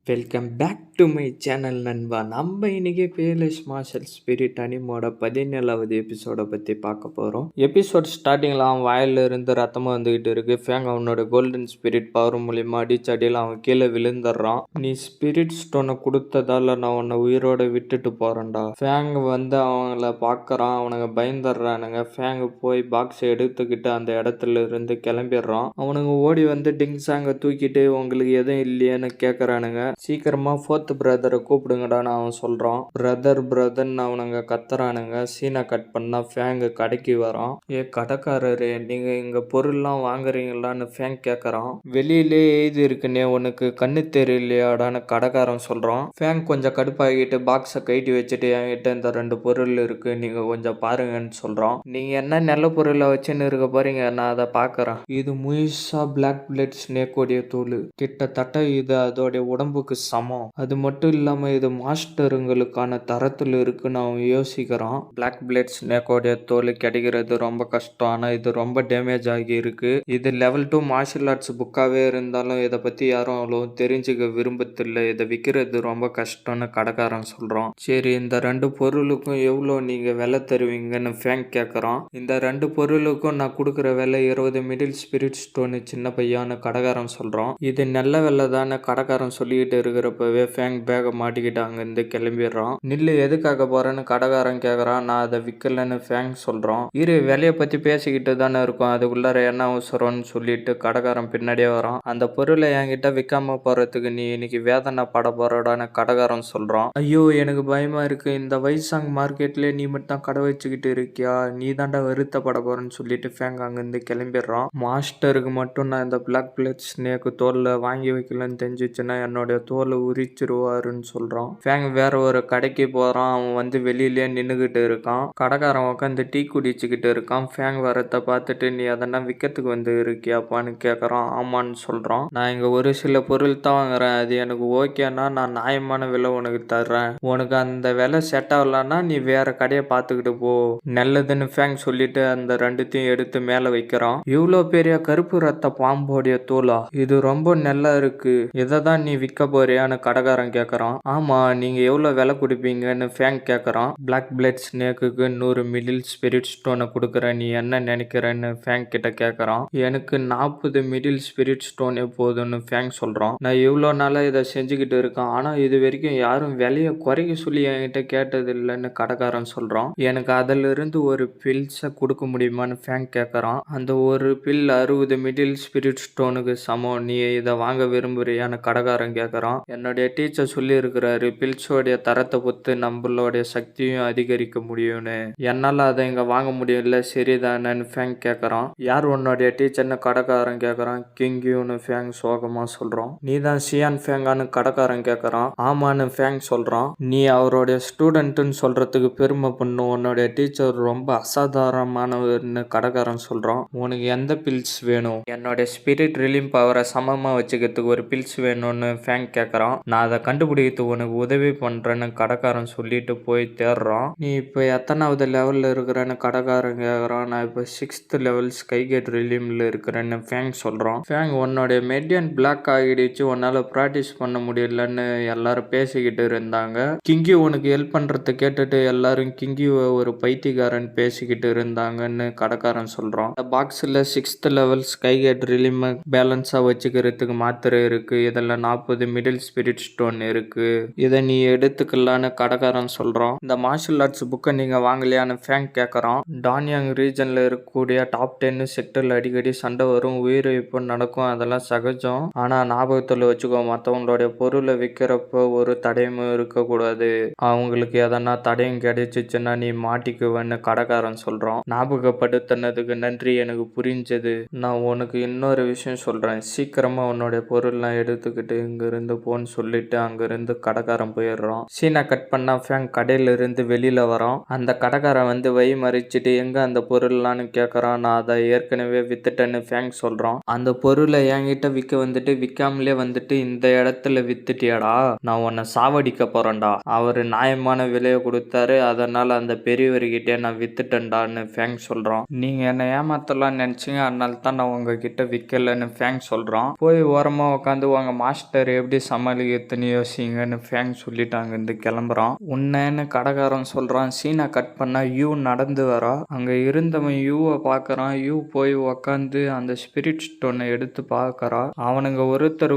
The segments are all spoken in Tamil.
Welcome back to my channel நண்பா. நம்ம இன்னைக்கு பேலஸ் மார்ஷல் ஸ்பிரிட் அனிமோட 17வது எபிசோட பற்றி பார்க்க போகிறோம். எபிசோட் ஸ்டார்டிங்கில் அவன் வாயில இருந்து ரத்தமாக வந்துக்கிட்டு இருக்கு. ஃபேங் அவனோட கோல்டன் ஸ்பிரிட் பவர் மூலியமாக அடிச்சடியில் அவன் கீழே விழுந்துடுறான். நீ ஸ்பிரிட் ஸ்டோனை கொடுத்ததால நான் உன்னை உயிரோட விட்டுட்டு போகிறேன்டா. ஃபேங் வந்து அவங்கள பார்க்குறான். அவனுங்க பயந்துடுறானுங்க. ஃபேங் போய் பாக்ஸை எடுத்துக்கிட்டு அந்த இடத்துல இருந்து கிளம்பிடுறான். அவனுங்க ஓடி வந்து டிங்ஸாங்க தூக்கிட்டு உங்களுக்கு எதுவும் இல்லையேன்னு கேட்குறானுங்க. சீக்கிரமா ஃபோர்த் பிரதரை கூப்பிடுங்கடான்னு அவன் சொல்றான். பிரதர்ன்னு அவனுங்க கத்துறானுங்க. சீனை கட் பண்ணா ஃபேங்கு கடைக்கு வரான். கடைக்காரரு, நீங்க இங்க பொருள்லாம் வாங்குறீங்களான்னு ஃபேங் கேட்கறான். வெளியிலே எழுதி இருக்குன்னே உனக்கு கண்ணு தெரியலையாடான்னு கடைக்காரன் சொல்றான். ஃபேங் கொஞ்சம் கடுப்பாகிட்டு பாக்ஸை கைட்டி வச்சுட்டு என்கிட்ட இந்த 2 பொருள் இருக்கு, நீங்க கொஞ்சம் பாருங்கன்னு சொல்றான். நீங்க என்ன நல்ல பொருளை வச்சுன்னு இருக்க போறீங்க, நான் அதை பாக்குறேன். இது முழுசா பிளாக் பிளட் ஸ்னேக்கோடைய தோல். கிட்டத்தட்ட இது அதோடைய உடம்புக்கு சமம். அது மட்டும் இல்லாம இது மாஸ்டருங்களுக்கான தரத்துல இருக்குன்னு அவன் யோசிக்கிறான். பிளாக் பிளட் ஸ்னேக்கோடைய தோல் கிடைக்கிறது ரொம்ப கஷ்டம். ஆனா இது ரொம்ப டேமேஜ் ஆகி இருக்கு. இது லெவல் 2 மார்ஷல் ஆர்ட்ஸ் புக்காவே இருந்தாலும் இதை பத்தி யாரும் அவ்வளோ தெரிஞ்சுக்க விரும்பத்தில்லை. இதை விற்கிறது ரொம்ப கஷ்டம்னு கடைக்காரன் சொல்றான். சரி, இந்த 2 பொருளுக்கும் எவ்வளோ நீங்க விலை தருவீங்கன்னு ஃபேங் கேட்கறான். இந்த 2 பொருளுக்கும் நான் கொடுக்குற விலை 20 மிடில் ஸ்பிரிட் ஸ்டோனு சின்ன பையான்னு கடைக்காரன் சொல்றான். இது நல்ல விலை தானே கடைக்காரன் சொல்லிக்கிட்டு இருக்கிறப்பவே ஃபேங் பேக மாட்டிக்கிட்டு அங்கிருந்து கிளம்பிடுறான். நில்லு, எதுக்காக போறேன்னு கடைக்காரன் கேட்கறான். நான் அதை விற்கலன்னு ஃபேங் சொல்றான். இரு, விலையை பத்தி பேசிக்கிட்டு தானே இருக்கும், அதுக்குள்ளார என்ன அவசரம்னு சொல்லிட்டு கடைக்காரன் பின்னாடியே வரான். அந்த பொருளை என்கிட்ட விற்காம போறதுக்கு நீ இன்னைக்கு வேதனை பட போறடான்னு கடைக்காரன் சொல்றான். ஐயோ, எனக்கு பயமா இருக்கு. இந்த வைசாங் மார்க்கெட்ல நீ மட்டும் கடை வச்சுக்கிட்டு இருக்கியா, நீ தாண்டா வருத்தப்பட போறன்னு சொல்லிட்டு ஃபேங் அங்கிருந்து கிளம்பிடுறான். மாஸ்டருக்கு மட்டும் நான் இந்த பிளாக் பிளட் ஸ்னேக் தோல்ல வாங்கி வைக்கலன்னு தெரிஞ்சிச்சுன்னா என்னோட தோலை உரிச்சிருவாருன்னு சொல்றான். ஃபேங் வேற ஒரு கடைக்கு போறான். அவன் வந்து வெளியிலேயே நின்னுகிட்டு இருக்கான். கடைக்காரன் உட்காந்து டீ குடிச்சுக்கிட்டு இருக்கான். ஃபேங் வரத்தை பார்த்துட்டு நீ அதெல்லாம் விற்கிறதுக்கு வந்து இருக்கியாப்பான்னு கேட்கறான். ஆமான்னு சொல்றான். நான் இங்க ஒரு சில பொருள் தான் வாங்குறேன், அது எனக்கு ஓகேனா நான் நியாயமான விலை உனக்கு தர்றேன். உனக்கு அந்த விலை செட் ஆகலன்னா நீ வேற கடையை பார்த்துக்கிட்டு போ, நல்லதுன்னு ஃபேங் சொல்லிட்டு அந்த 2த்தையும் எடுத்து மேல வைக்கிறான். இவ்வளோ பெரிய கருப்பு ரத்த பாம்போடைய தோலா, இது ரொம்ப நல்லா இருக்கு, இதை தான் நீ விற்க போறியான்னு கடைக்காரன் கேட்கறான். ஆமா, நீங்க எவ்வளவு விலை கொடுப்பீங்கன்னு ஃபேங் கேட்கறான். பிளாக் பிளட் ஸ்னேக்குக்கு 100 மிடில் ஸ்பிரிட் ஸ்டோனை கொடுக்குற, நீ என்ன நினைக்கிறன்னு ஃபேங் கிட்ட கேட்கறான். எனக்கு 40 மிடில் ஸ்பிரிட் ஸ்டோன் போதும்னு ஃபேங் சொல்றான். நான் இவ்வளவு நாளா இதை செஞ்சுக்கிட்டு இருக்கேன், ஆனா இது வரைக்கும் யாரும் விலையை குறைக்க சொல்லி என்கிட்ட கேட்டது இல்லைன்னு கடைக்காரன் சொல்றான். எனக்கு அதுல இருந்து ஒரு பில்ஸை கொடுக்க முடியுமான்னு ஃபேங் கேட்கறான். அந்த ஒரு பில் 60 மிடில் ஸ்பிரிட் ஸ்டோனுக்கு சமம், நீ இதை வாங்க விரும்புறியான்னு கடைக்காரன் கேட்கறான். என்னுடைய டீச்சர் சொல்லி இருக்கிறாரு, பில்ஸோடைய தரத்தை பொறுத்து நம்மளுடைய சக்தியும் அதிகரிக்க முடியும்னு. என்னால அதை இங்க வாங்க முடியல, சரிதானு ஃபேங் கேட்கறான். யார் உன்னுடைய டீச்சர்னு கடைக்காரன் கேட்கறான். கிங்கியூன்னு ஃபேங் சோகமா சொல்றான். நீ தான் சியான் ஃபேங்கான்னு கடைக்காரன் கேட்கறான். ஆமான்னு ஃபேங் சொல்றான். நீ அவருடைய ஸ்டூடெண்ட்னு சொல்றதுக்கு பெருமை பண்ணும், உன்னுடைய டீச்சர் ரொம்ப அசாதாரணமானவர்னு கடைக்காரன் சொல்றான். உனக்கு எந்த பில்ஸ் வேணும்? என்னுடைய ஸ்பிரிட் ரிலீம் பவரை சமமா வச்சுக்கிறதுக்கு ஒரு பில்ஸ் வேணும்னு ஃபேங் கேட்கறான். நான் அதை கண்டுபிடிக்கிறது உனக்கு உதவி பண்றேன்னு கடைக்காரன் சொல்லிட்டு போய் தேடுறான். நீ இப்போ எத்தனாவது லெவல்ல இருக்கிறன்னு கடைக்காரன் கேட்கறான். நான் இப்போ 6th லெவல் ஸ்கைகேட் ரிலீம்ல இருக்கிறேன்னு ஃபேங் சொல்றான். ஃபேங், உன்னோட மெடியன் பிளாக் ஆகிடுச்சு, உன்னால ப்ராக்டிஸ் பண்ண முடியலன்னு எல்லாரும் பேசிக்கிட்டு இருந்தாங்க. கிங்கி உனக்கு ஹெல்ப் பண்றதை கேட்டுட்டு எல்லாரும் கிங்கியை ஒரு பைத்தியக்காரன் பேசிக்கிட்டு இருந்தாங்கன்னு கடைக்காரன் சொல்றான். இந்த பாக்ஸ்ல 6th லெவல் ஸ்கைகேட் ரிலீம் பேலன்ஸா வச்சுக்கிறதுக்கு மாத்திரை இருக்கு, இதெல்லாம் 40 மிடில் ஸ்பிரிட் ஸ்டோன் இருக்கு, இதை நீ எடுத்துக்கலான்னு கடைக்காரன் சொல்றான். இந்த மார்ஷல் ஆர்ட்ஸ் புக்கை நீங்க வாங்கலையான்னு ஃபேங் கேட்கறான். டான்யாங் ரீஜன்ல இருக்கக்கூடிய டாப் 10 செக்டர்ல அடிக்கடி சண்டை வரும், உயிரிழப்பு நடக்கும், அதெல்லாம் சகஜம். ஆனா ஞாபகத்துல வச்சுக்கோ, மற்றவங்களுடைய பொருளை விற்கிறப்ப ஒரு தடையும் இருக்கக்கூடாது. அவங்களுக்கு எதனா தடையும் கிடைச்சிச்சுன்னா நீ மாட்டிக்குவேன்னு கடைக்காரன் சொல்றான். ஞாபகப்படுத்தினதுக்கு நன்றி, எனக்கு புரிஞ்சது. நான் உனக்கு இன்னொரு விஷயம் சொல்றேன், சீக்கிரமா உன்னுடைய பொருள்லாம் எடுத்துக்கிட்டு இங்க இருந்து போன்னு சொல்லிட்டு அங்கிருந்து கடைக்காரன் போயிடுறான். சீனை கட் பண்ணா ஃபேங் கடையில இருந்து வெளியில வரான். அந்த கடைக்காரன் வந்து வழி மறிச்சிட்டு எங்க அந்த பொருள்லான்னு கேட்கறான். நான் அதை ஏற்கனவே வித்துட்டேன்னு ஃபேங் சொல்றான். அந்த பொருளை என்கிட்ட விற்க வந்துட்டு விற்காமலே வந்துட்டு இந்த இடத்துல வித்துட்டியாடா, நான் உன்னை சாவடிக்க போறேன்டா. அவரு நியாயமான விலையை கொடுத்தாரு, அதனால அந்த பெரியவர்கிட்டே நான் வித்துட்டேன்டான்னு ஃபேங் சொல்றான். நீங்க என்ன ஏமாத்தலாம் நினைச்சீங்க, அதனால தான் நான் உங்ககிட்ட விற்கலன்னு ஃபேங் சொல்றான். போய் ஓரமா உட்காந்து உங்க மாஸ்டர் எப்படி எப்படி சமாளிக்கிறதுன்னு யோசிங்கன்னு ஃபேங் சொல்லிட்டு அங்கேருந்து கிளம்புறான். உன்னன்னு கடைக்காரன் சொல்கிறான். சீனை கட் பண்ணா யூ நடந்து வரா. அங்கே இருந்தவன் யூவை பார்க்குறான். யூ போய் உக்காந்து அந்த ஸ்பிரிட் ஸ்டோனை எடுத்து பார்க்குறா. அவனுங்க ஒருத்தர்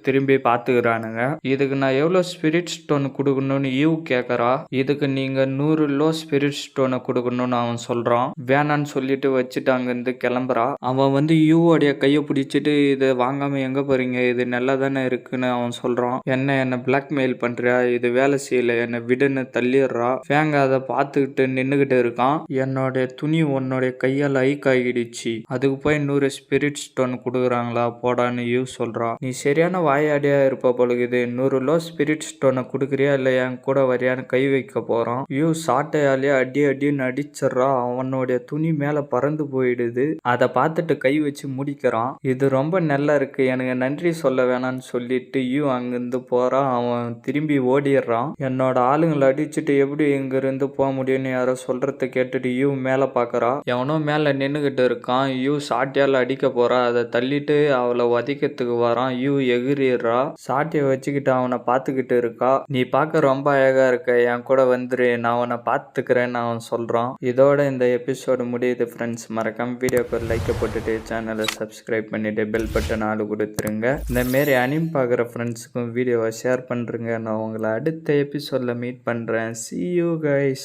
திரும்பி பார்த்துக்கிறானுங்க. இதுக்கு நான் எவ்வளோ ஸ்பிரிட் ஸ்டோன் கொடுக்கணும்னு யூ கேட்குறா. இதுக்கு நீங்கள் 100 லோ ஸ்பிரிட் ஸ்டோனை கொடுக்கணும்னு அவன் சொல்கிறான். வேணான்னு சொல்லிட்டு வச்சுட்டு அங்கேருந்து கிளம்புறா. அவன் யூவோடைய கையை பிடிச்சிட்டு இதை வாங்காமல் எங்கே போகிறீங்க, இது நல்லா தானே இருக்குன்னு அவன் சொல்கிறான். என்னை பிளாக்மெயில் பண்ணுறியா, இது வேலை செய்யலை, என்னை விடுன்னு தள்ளிடுறா. ஃபேங் அதை பார்த்துக்கிட்டு நின்றுக்கிட்டு இருக்கான். என்னோடைய துணி உன்னோடைய கையால் ஐக்காகிடுச்சு, அதுக்கு போய் 100 ஸ்பிரிட் ஸ்டோன் கொடுக்குறாங்களா போடான்னு யூ சொல்கிறா. நீ சரியான வாயாடியாக இருப்ப பொழுது 100 லோ ஸ்பிரிட் ஸ்டோனை கொடுக்குறியா இல்லை என் கூட வரையான்னு கை வைக்க போகிறான். யூ சாட்டையாலே அடின்னு அடிச்சிட்றா. அவனுடைய துணி மேலே பறந்து போயிடுது. அதை பார்த்துட்டு கை வச்சு முடிக்கிறான். இது ரொம்ப நல்லா இருக்கு, எனக்கு நன்றி சொல்ல வேணான்னு சொல்லிட்டு யூ அங்கிருந்து போறான். அவன் திரும்பி ஓடிடுறான். என்னோட ஆளுங்களை அடிச்சுட்டு எப்படி இங்கிருந்து போக முடியும்னு யாரோ சொல்றத கேட்டுட்டு யூ மேல பாக்குறா. எவனோ மேல நின்னுகிட்டு இருக்கான். யூ சாட்டியால அடிக்க போறா. அதை தள்ளிட்டு அவளை உதைக்கிறதுக்கு வரான். யூ எகிரிடுறா. சாட்டியை வச்சுக்கிட்டு அவனை பார்த்துக்கிட்டு இருக்கா. நீ பார்க்க ரொம்ப அழகா இருக்க, என் கூட வந்துரு, நான் அவனை பார்த்துக்கிறேன்னு அவன் சொல்றான். இதோட இந்த எபிசோடு முடியுது ஃப்ரெண்ட்ஸ். மறக்காம வீடியோக்கு ஒரு லைக்கை போட்டுட்டு சேனலை சப்ஸ்கிரைப் பண்ணிட்டு பெல் பட்டன் ஆளு கொடுத்துருங்க. இந்த மாரி அனிம் பார்க்குற ஃப்ரெண்ட்ஸுக்கும் வீடியோவை ஷேர் பண்ணுறேங்க. நான் உங்களை அடுத்த எபிசோடில் மீட் பண்ணுறேன். See you guys.